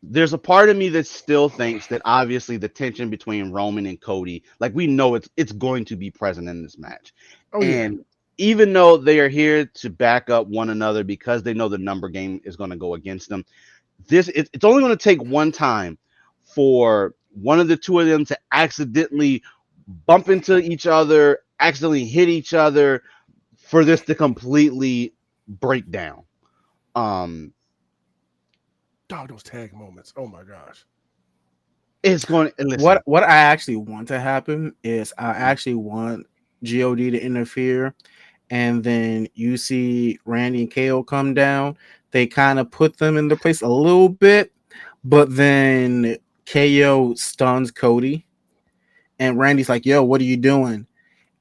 there's a part of me that still thinks that obviously the tension between Roman and Cody, like we know it's going to be present in this match. Oh, yeah. And even though they are here to back up one another because they know the number game is going to go against them, it's only going to take one time for one of the two of them to accidentally bump into each other, accidentally hit each other, for this to completely break down. Dog, those tag moments. Oh my gosh. It's going. Listen, What I actually want to happen is I actually want God to interfere, and then you see Randy and KO come down. They kind of put them in their place a little bit, but then KO stuns Cody, and Randy's like, "Yo, what are you doing?"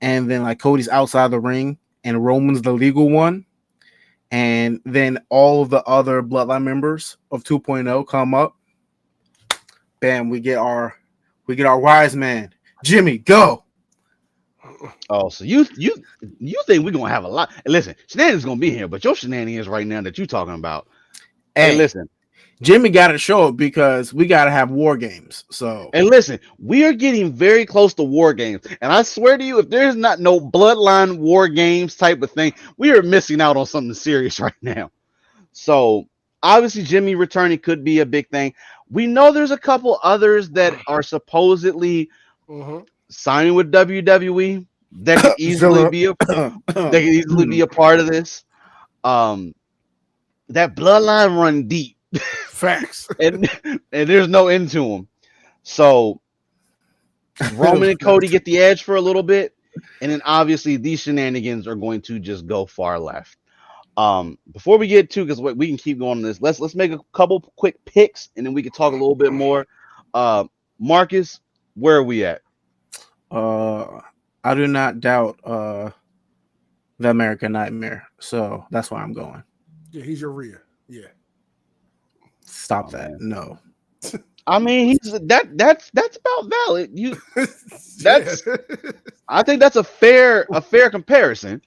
And then like Cody's outside the ring, and Roman's the legal one, and then all of the other Bloodline members of 2.0 come up. Bam, we get our wise man, Jimmy, go. oh, so you think we're gonna have a lot? And listen, Shenanigans gonna be here, but your shenanigans right now that you talking about. Hey, listen, Jimmy got to show up because we got to have war games. So, and listen, we are getting very close to war games, and I swear to you, if there's not no bloodline war games type of thing, we are missing out on something serious right now. So obviously, Jimmy returning could be a big thing. We know there's a couple others that are supposedly signing with WWE that could easily be a part of this. That bloodline run deep. Facts. and there's no end to them. So Roman and Cody get the edge for a little bit, and then obviously these shenanigans are going to just go far left. Before we get to, because we can keep going on this, let's make a couple quick picks, and then we can talk a little bit more. Marcus, where are we at? I do not doubt the American Nightmare, so that's why I'm going. Yeah, he's your Rhea. Yeah. Stop that. Man. No. I mean, that's about valid. That's I think that's a fair comparison.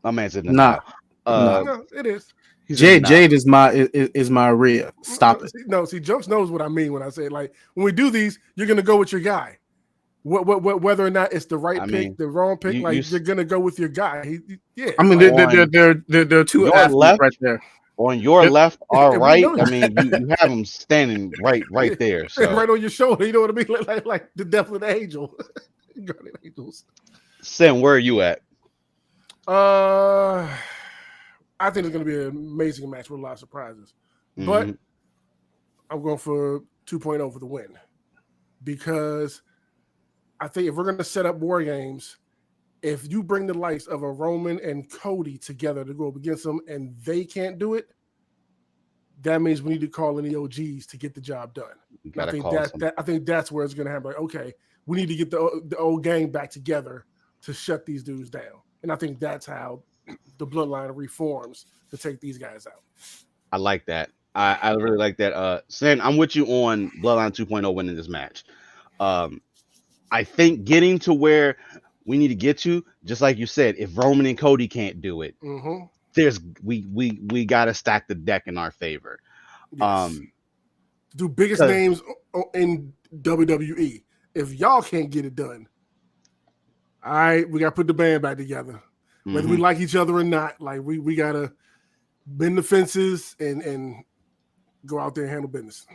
My man said Nah. No, it is. He said Jade no. Jade is my Rhea. Stop it. See, Jokes knows what I mean when I say like when we do these, you're gonna go with your guy. Whether or not it's the right I pick, mean, the wrong pick, you like you're gonna go with your guy. Yeah, I mean, like, on they're two your athletes right left, there. on your Yep. left or and we right. know I that. mean, you have him standing right there. So right on your shoulder. You know what I mean? Like the death of the angel, guardian angels. Sam, where are you at? Uh, I think it's gonna be an amazing match with a lot of surprises, but Mhm. I'm going for 2.0 for the win because I think if we're gonna set up war games, if you bring the likes of a Roman and Cody together to go up against them and they can't do it, that means we need to call in the OGs to get the job done. You And I gotta think call some. I think that's where it's going to happen. Like, okay, we need to get the old gang back together to shut these dudes down. And I think that's how the bloodline reforms to take these guys out. I like that. I really like that. Sam, I'm with you on Bloodline 2.0 winning this match. Um, I think getting to where we need to get to, just like you said, if Roman and Cody can't do it, Mm-hmm. there's we got to stack the deck in our favor. Yes. Um, Do biggest 'cause- names in WWE. If y'all can't get it done, all right, we got to put the band back together. Whether we mhm. like each other or not, like we got to bend the fences and go out there and handle business.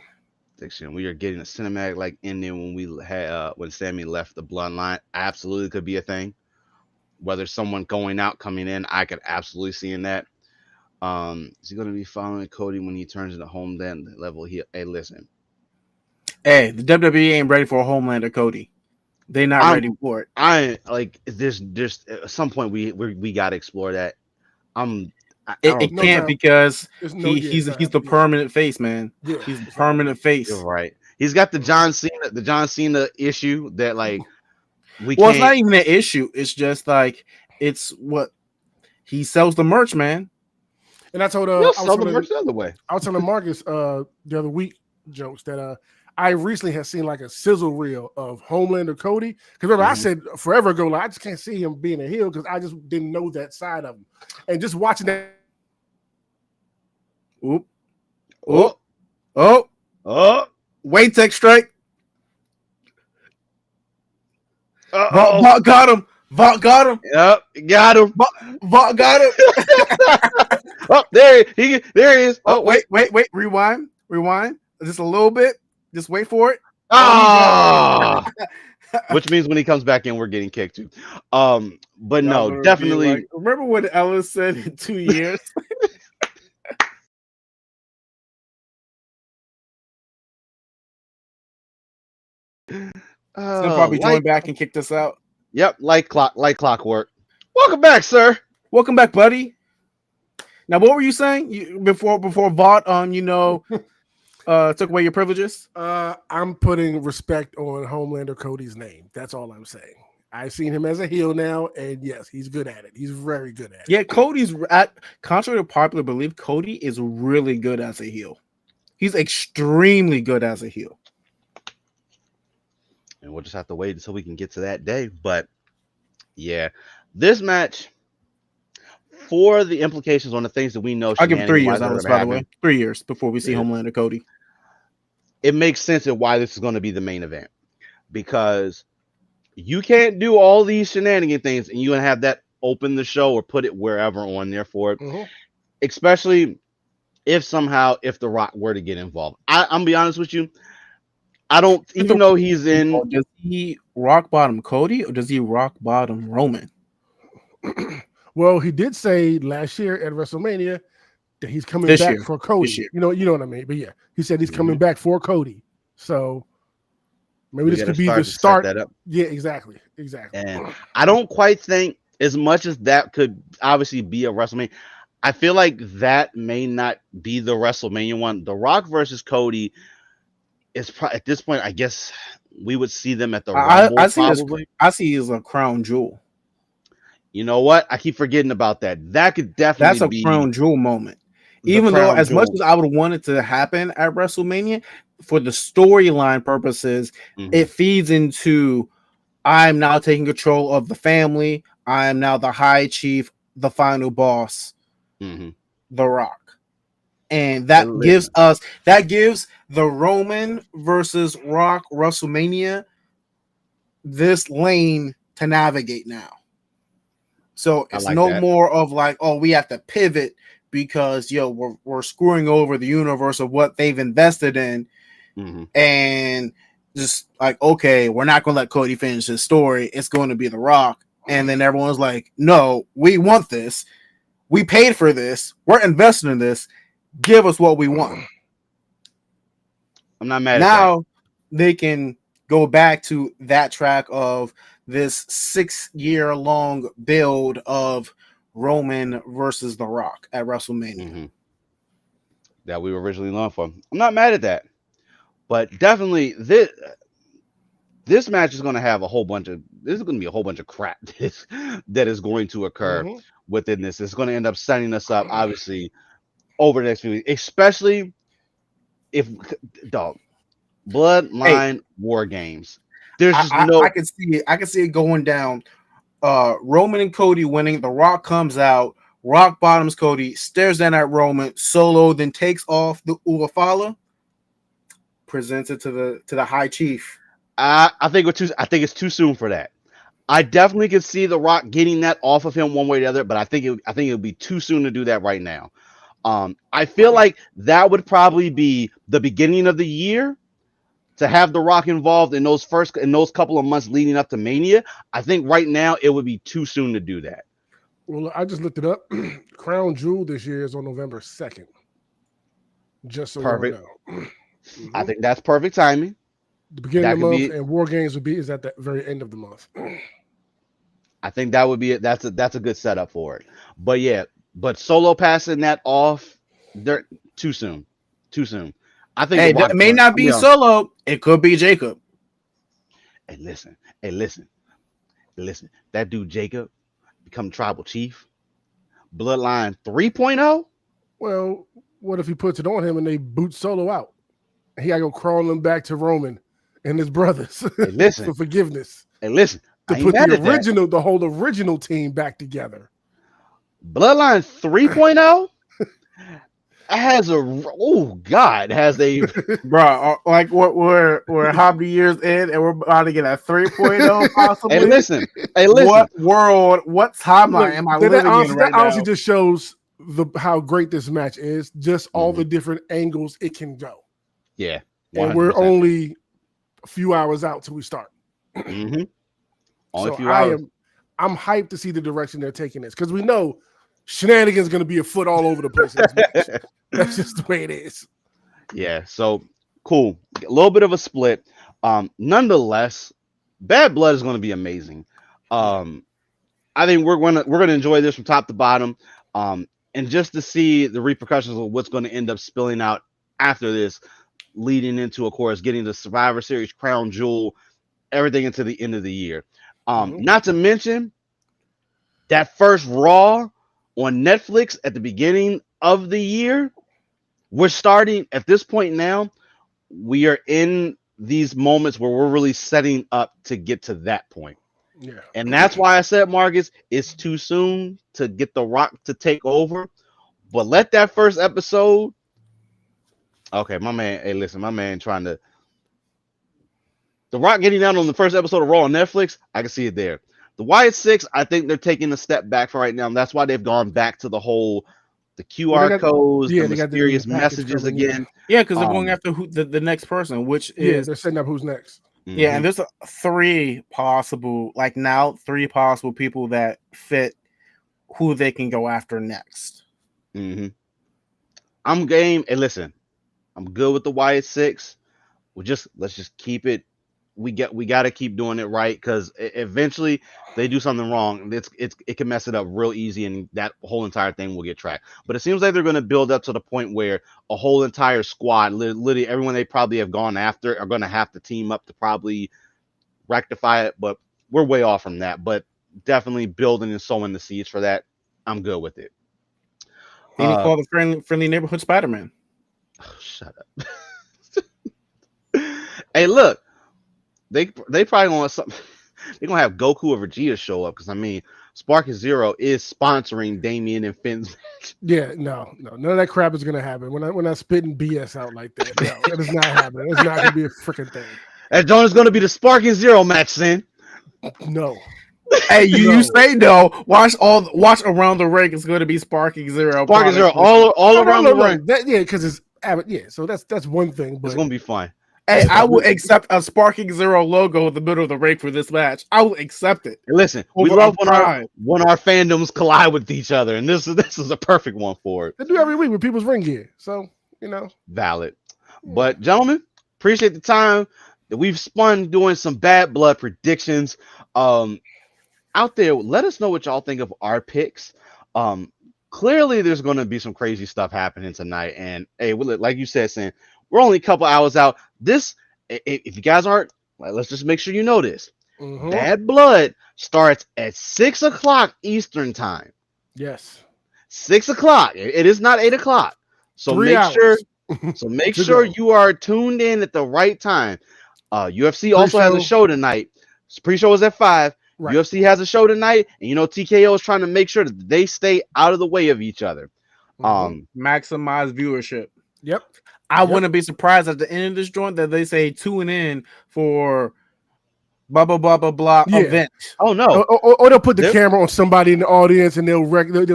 Diction, we are getting a cinematic like ending when we had when Sammy left the bloodline. Absolutely could be a thing. Whether someone going out, coming in, I could absolutely see in that. Is he going to be following Cody when he turns into Homeland level? Hey, listen, Hey, the WWE ain't ready for a Homelander Cody. They're not ready I'm for it. I like there's at some point we got to explore that. I'm I It don't No think can't time. because There's no he's time. the Yeah. permanent face, man. Yeah. He's the It's not happening. permanent you're face. right. He's got the John Cena issue that like we Well, it's not can't. even an issue. It's just like it's what he sells the merch, man. And I told He'll I was sell the telling merch the other way. Marcus the other week, Jokes, that I recently had seen like a sizzle reel of Homelander Cody. Because remember, I Mhm. said forever ago, like I just can't see him being a heel because I just didn't know that side of him. And just watching that, Oop, oop, Oh, oh, oh, wait, tech strike. oh. Vaught got him. Vaught got him. Yep, got him. Vaught got him. Oh, there he is. Oh, Oh, wait. wait. Rewind. Just a little bit. Just wait for it. Ah, which means when he comes back in, we're getting kicked too. But Y'all no, gonna be definitely. like, remember what Ellis said in 2 years? He'll probably join Like, back and kick us out. yep, like clockwork. Welcome back, sir. Welcome back, buddy. Now, what were you saying before Vaught took away your privileges? I'm putting respect on Homelander Cody's name. That's all I'm saying. I've seen him as a heel now, and yes, he's good at it. He's very good at it. Yeah, contrary to popular belief, Cody is really good as a heel. He's extremely good as a heel. And we'll just have to wait until we can get to that day. But yeah, this match for the implications on the things that we know. I'll give him 3 years, shenanigan-wise that Alice, are by the happening, way. 3 years before we see Yeah. Homelander Cody. It makes sense of why this is going to be the main event because you can't do all these shenanigan things and you gonna have that open the show or put it wherever on there for it, Mhm. especially if The Rock were to get involved. I'm gonna be honest with you. I don't, even though he's in. Does he rock bottom Cody or does he rock bottom Roman? Well, he did say last year at WrestleMania that he's coming This back year. for Cody. This year. You know what I mean? But yeah, he said he's coming Mhm. back for Cody. So maybe We this gotta could be the to set start. that up. Yeah, exactly. And I don't quite think, as much as that could obviously be a WrestleMania, I feel like that may not be the WrestleMania one. The Rock versus Cody is at this point, I guess we would see them at the Rumble I see probably. I see as a crown jewel. You know what? I keep forgetting about that. That could definitely That's a be crown jewel moment. the Even though, crown as much jewel. as I would want it to happen at WrestleMania, for the storyline purposes, Mhm. it feeds into I'm now taking control of the family. I am now the high chief, the final boss, Mhm. The Rock. and Hey, that gives listen, the Roman versus Rock WrestleMania this lane to navigate now. So I it's like no that. more of like, oh, we have to pivot because we're screwing over the universe of what they've invested in, Hmm. and just like, okay, we're not going to let Cody finish his story. It's going to be The Rock, and then everyone's like, no, we want this. We paid for this. We're invested in this. Give us what we want. I'm not mad at that. Now they can go back to that track of this 6-year long build of Roman versus The Rock at WrestleMania. Hmm. That we were originally known for. I'm not mad at that, but definitely this match is going to have a whole bunch of this is going to be a whole bunch of crap that is going to occur Mm-hmm. within this. It's going to end up setting us up, obviously, over the next few weeks, especially if dog Hey, bloodline war games. There's just I no can see it. I can see it going down. Roman and Cody winning. The Rock comes out. Rock bottoms Cody, stares down at Roman. Solo then takes off the Uafala, presents it to the High Chief. I think we're too. I think it's too soon for that. I definitely could see The Rock getting that off of him one way or the other, but I think it would be too soon to do that right now. I feel like that would probably be the beginning of the year to have The Rock involved in those couple of months leading up to Mania. I think right now it would be too soon to do that. Well, I just looked it up. Crown Jewel this year is on November 2nd. Just so y'all Perfect. know. I Mm-hmm. think that's perfect timing. The beginning That of the could month, be. and War Games is at the very end of the month. I think that would be it. That's a good setup for it. But yeah, but Solo passing that off, they're too soon. Too soon. I think The Hey, Rock it is may going. not You be know, Solo. It could be Jacob. hey, listen, hey, listen, listen. That dude Jacob become tribal chief, Bloodline 3.0. Well, what if he puts it on him and they boot Solo out? He got to go crawling back to Roman and his brothers Hey, for listen, forgiveness hey, listen. to I ain't put the mad at that. whole original team back together. Bloodline 3.0 has a oh god has a Bro, like we're how many years in and we're about to get a 3.0 hey possibly? listen hey What listen world, what Look, timeline am I living in that right honestly now? just shows how great this match is. Just all Mhm. the different angles it can go, Yeah, and we're 100%. only a few hours out till we start. Hmm. Only a So few hours. I'm hyped to see the direction they're taking this because we know shenanigans going to be afoot all over the place in this match. That's just the way it is. Yeah, so cool. A little bit of a split. Nonetheless, Bad Blood is going to be amazing. Yeah. Um, I think we're gonna enjoy this from top to bottom. And just to see the repercussions of what's going to end up spilling out after this, leading into, of course, getting the Survivor Series crown jewel, everything into the end of the year. Mhm. Not to mention that first Raw on Netflix at the beginning of the year. We're starting at this point now. We are in these moments where we're really setting up to get to that point. Yeah. And that's why I said, Marcus, it's too soon to get The Rock to take over. But let that first episode. Okay, my man. Hey, listen, my man trying to. The Rock getting out on the first episode of Raw on Netflix, I can see it there. The Wyatt Six, I think they're taking a step back for right now. And that's why they've gone back to the whole the Well, QR codes, the they got the mysterious package messages coming. Yeah. again. Yeah, because they're going Um, after the next person, which Yeah. is They're setting up who's next. yeah, and mhm, there's three possible, like now, three possible people that fit who they can go after next. mhm. I'm game. And listen, I'm good with the Wyatt Six. Let's just keep it. We got to keep doing it right because eventually they do something wrong. It can mess it up real easy, and that whole entire thing will get tracked. But it seems like they're going to build up to the point where a whole entire squad, literally everyone they probably have gone after, are going to have to team up to probably rectify it. But we're way off from that. But definitely building and sowing the seeds for that. I'm good with it. They need to Uh, call the friendly neighborhood Spider-Man. shut up. Hey, look, they probably want something. They're gonna have Goku or Vegeta show up because I mean, Spark Zero is sponsoring Damien and Finn's. Yeah, no, none of that crap is gonna happen. When I spitting BS out like that, no, that is not happening. It's not gonna be a freaking thing. That joint is going to be the Sparking Zero match, Sin. No, Hey, you No. say no. Watch around the ring. It's going to be Sparking Zero. Sparking Zero product. all around the ring. That, yeah, because it's yeah. So that's one thing. It's But going to be fun. Hey, I will accept a Sparking Zero logo in the middle of the ring for this match. I will accept it. And listen, we Over love on Prime. when our fandoms collide with each other, and this is a perfect one for it. they do every week with people's ring gear. So Valid. But gentlemen, appreciate the time that we've spun doing some bad blood predictions. Out there, let us know what y'all think of our picks. Clearly there's going to be some crazy stuff happening tonight, and hey, like you said, Sam, we're only a couple hours out. This, if you guys aren't, let's just make sure you know this. mhm. Bad Blood starts at 6:00 Eastern time. Yes, 6:00. It is not 8:00. So 3 make hours. sure. So make To sure go. you are tuned in at the right time. UFC also has a Pre-show. show tonight. Pre-show is at 5. Right. UFC has a show tonight, and TKO is trying to make sure that they stay out of the way of each other. Mhm. Maximize viewership. Yep. I Yep. wouldn't be surprised at the end of this joint that they say tune in for blah blah blah blah blah Yeah. event. Oh no, Or they'll put the They're- camera on somebody in the audience and they'll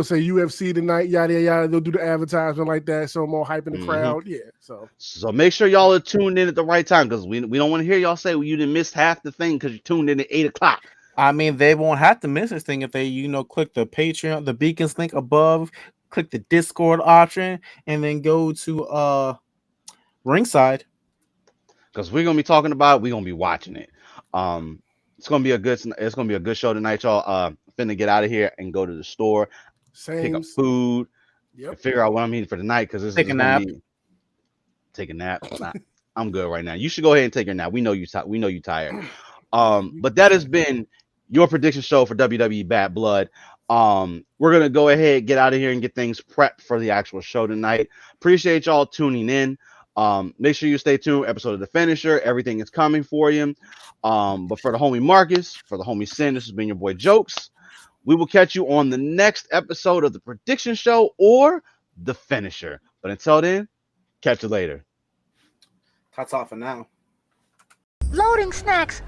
say UFC tonight, yada yada. They'll do the advertisement like that, so more hype in the Mhm. crowd. Yeah. So make sure y'all are tuned in at the right time, because we don't want to hear y'all say, well, you didn't miss half the thing because you tuned in at 8:00. I mean, they won't have to miss this thing if they, click the Patreon, the beacons link above, click the Discord option, and then go to ringside. Because we're gonna be talking about it, we're gonna be watching it. It's gonna be a good show tonight, y'all. Finna get out of here and go to the store, pick same. up food, and Yep. figure out what I'm eating for the night, because this Take is a gonna nap. be take a nap. Nah, I'm good right now. You should go ahead and take your nap. We know you tired. But that has been your prediction show for WWE Bad Blood. We're gonna go ahead, get out of here, and get things prepped for the actual show tonight. Appreciate y'all tuning in. Make sure you stay tuned. Episode of The Finisher, everything is coming for you. But for the homie Marcus, for the homie Sin, this has been your boy Jokes. We will catch you on the next episode of the prediction show or The Finisher. But until then, catch you later. That's all for now. Loading snacks.